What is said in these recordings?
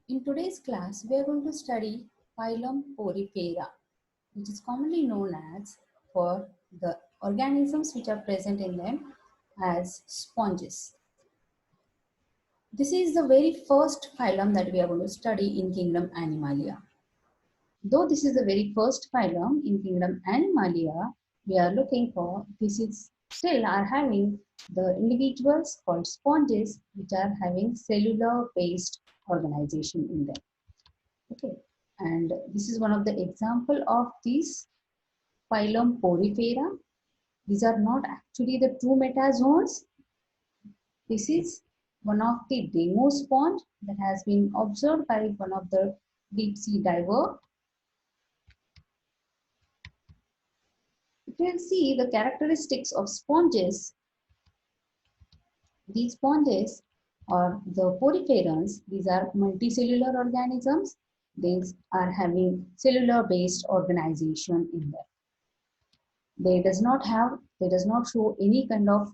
In today's class, we are going to study phylum Porifera, which is commonly known as for the organisms which are present in them as sponges. This is the very first phylum that we are going to study in kingdom Animalia. Though this is the very first phylum in kingdom Animalia, we are looking for, this is still are having the individuals called sponges which are having cellular based organization in them. Okay, and this is one of the example of this phylum Porifera. These are not actually the true metazoans. This is one of the demo sponge that has been observed by one of the deep sea diver. You can see the characteristics of sponges. These sponges or the poriferans, these are multicellular organisms. These are having cellular based organization in them. They does not show any kind of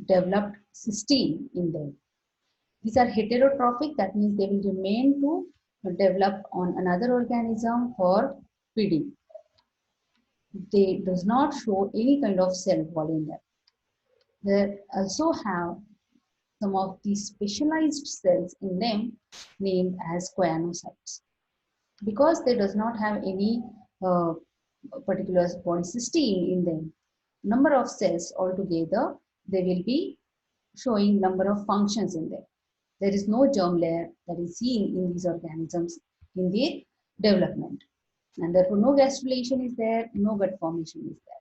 developed system in them. These are heterotrophic, that means they will remain to develop on another organism for feeding. They does not show any kind of cell wall in them. They also have some of these specialized cells in them named as choanocytes. Because they does not have any particular body system in them, number of cells altogether, they will be showing number of functions in them. There is no germ layer that is seen in these organisms in their development. And therefore, no gastrulation is there, no gut formation is there.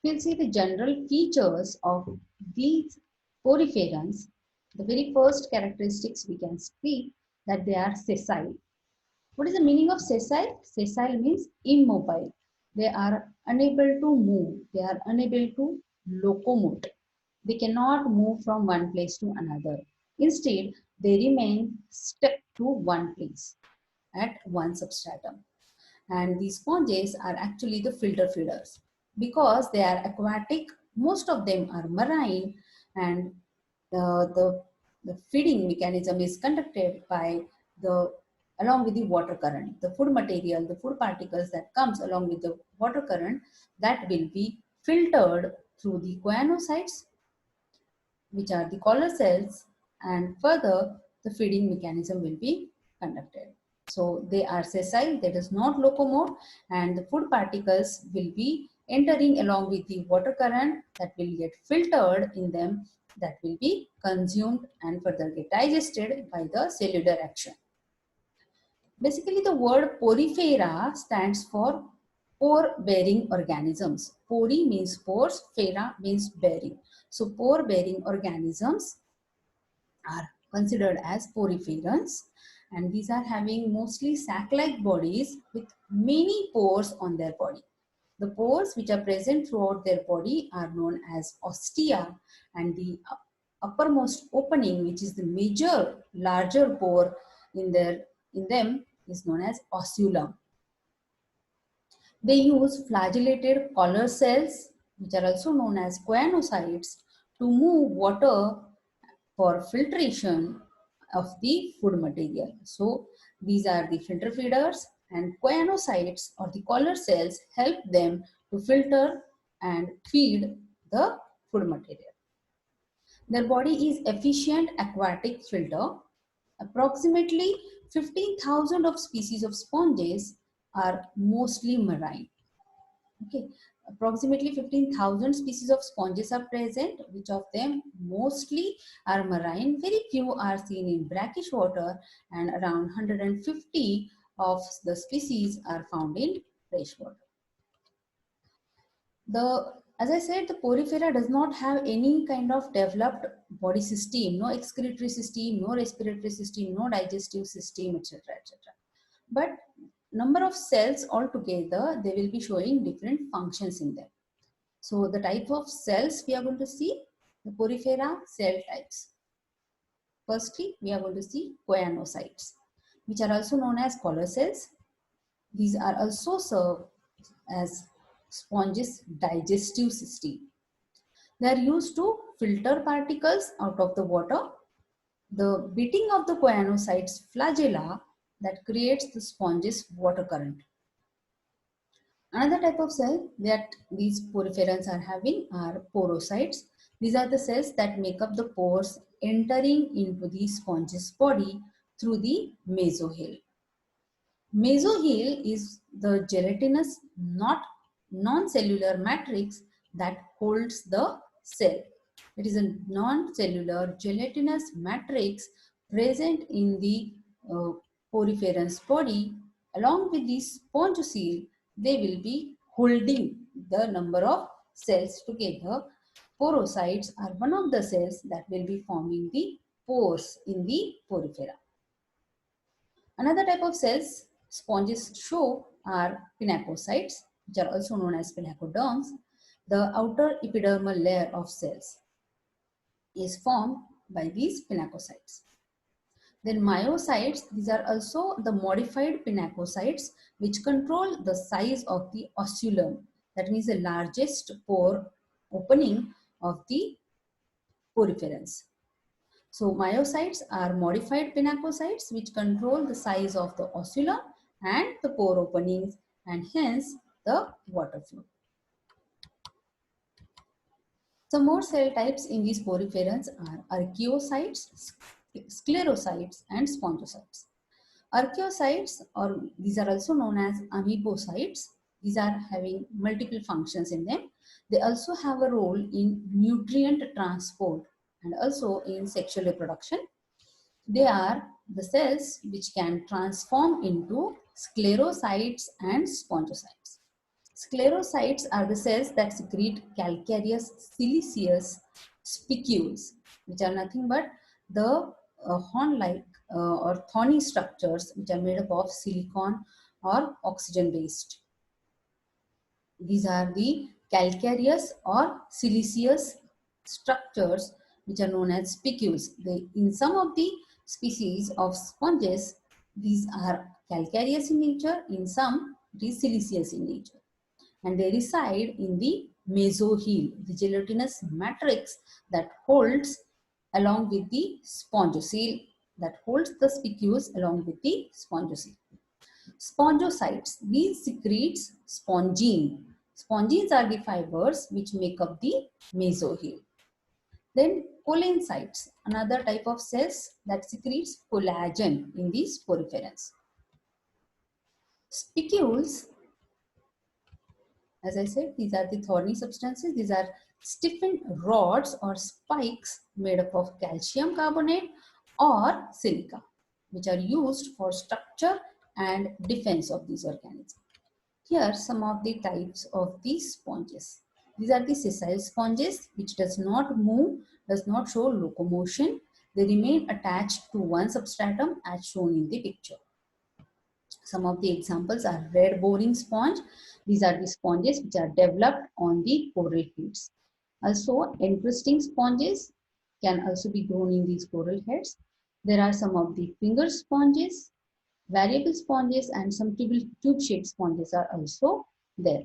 We'll see the general features of these poriferans. The very first characteristics we can speak that they are sessile. What is the meaning of sessile? Sessile means immobile. They are unable to move. They are unable to locomote. They cannot move from one place to another. Instead, they remain stuck to one place at one substratum. And these sponges are actually the filter feeders. Because they are aquatic, most of them are marine, and the feeding mechanism is conducted by the along with the water current. The food material, the food particles that comes along with the water current, that will be filtered through the choanocytes, which are the collar cells, and further the feeding mechanism will be conducted. So they are sessile, they does not locomote, and the food particles will be entering along with the water current that will get filtered in them, that will be consumed and further get digested by the cellular action. Basically, the word porifera stands for pore-bearing organisms. Pori means pores, fera means bearing. So, pore-bearing organisms are considered as poriferans, and these are having mostly sac-like bodies with many pores on their body. The pores which are present throughout their body are known as ostia, and the uppermost opening, which is the major larger pore in them, is known as osculum. They use flagellated collar cells, which are also known as choanocytes, to move water for filtration of the food material. So these are the filter feeders, and choanocytes or the collar cells help them to filter and feed the food material. Their body is efficient aquatic filter. Approximately 15,000 of species of sponges are mostly marine. Okay, approximately 15,000 species of sponges are present, which of them mostly are marine. Very few are seen in brackish water, and around 150 of the species are found in fresh water. As I said, the porifera does not have any kind of developed body system, no excretory system, no respiratory system, no digestive system, etc., etc. But number of cells altogether, they will be showing different functions in them. So the type of cells we are going to see, the porifera cell types. Firstly, we are going to see choanocytes, which are also known as collar cells. These are also served as sponges digestive system. They are used to filter particles out of the water. the beating of the choanocytes flagella that creates the sponge's water current. Another type of cell that these poriferans are having are porocytes. These are the cells that make up the pores entering into the sponge's body through the mesohyl. Mesohyl is the gelatinous, not non-cellular matrix that holds the cell. It is a non-cellular gelatinous matrix present in the poriferans body. Along with the spongocyte, they will be holding the number of cells together. Porocytes are one of the cells that will be forming the pores in the porifera. Another type of cells sponges show are pinacocytes, which are also known as pinacoderms. The outer epidermal layer of cells is formed by these pinacocytes. Then myocytes, these are also the modified pinacocytes which control the size of the osculum. That means the largest pore opening of the poriferans. So myocytes are modified pinacocytes which control the size of the osculum and the pore openings and hence the water flow. Some more cell types in these poriferans are archaeocytes, sclerocytes and spongocytes. Archaeocytes, or these are also known as amoebocytes, these are having multiple functions in them. They also have a role in nutrient transport and also in sexual reproduction. They are the cells which can transform into sclerocytes and spongocytes. Sclerocytes are the cells that secrete calcareous siliceous spicules, which are nothing but the horn-like or thorny structures which are made up of silicon or oxygen-based. These are the calcareous or siliceous structures which are known as spicules. In some of the species of sponges, these are calcareous in nature, in some it is siliceous in nature. And they reside in the mesohyl, the gelatinous matrix that holds along with the spongocyte, that holds the spicules along with the spongocyte. Spongocytes, these secretes spongine. Spongines are the fibers which make up the mesohyl. Then collagencytes, another type of cells that secretes collagen in these poriferans. Spicules, as I said, these are the thorny substances. These are stiffened rods or spikes made up of calcium carbonate or silica, which are used for structure and defense of these organisms. Here are some of the types of these sponges. These are the sessile sponges, which does not move, does not show locomotion. They remain attached to one substratum as shown in the picture. Some of the examples are red boring sponge. These are the sponges which are developed on the coral heads. Also, interesting sponges can also be grown in these coral heads. There are some of the finger sponges, variable sponges, and some tube-shaped sponges are also there.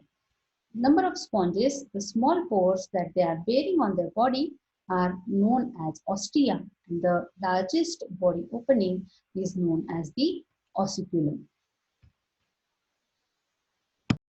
Number of sponges, the small pores that they are bearing on their body are known as ostia, and the largest body opening is known as the ossiculum.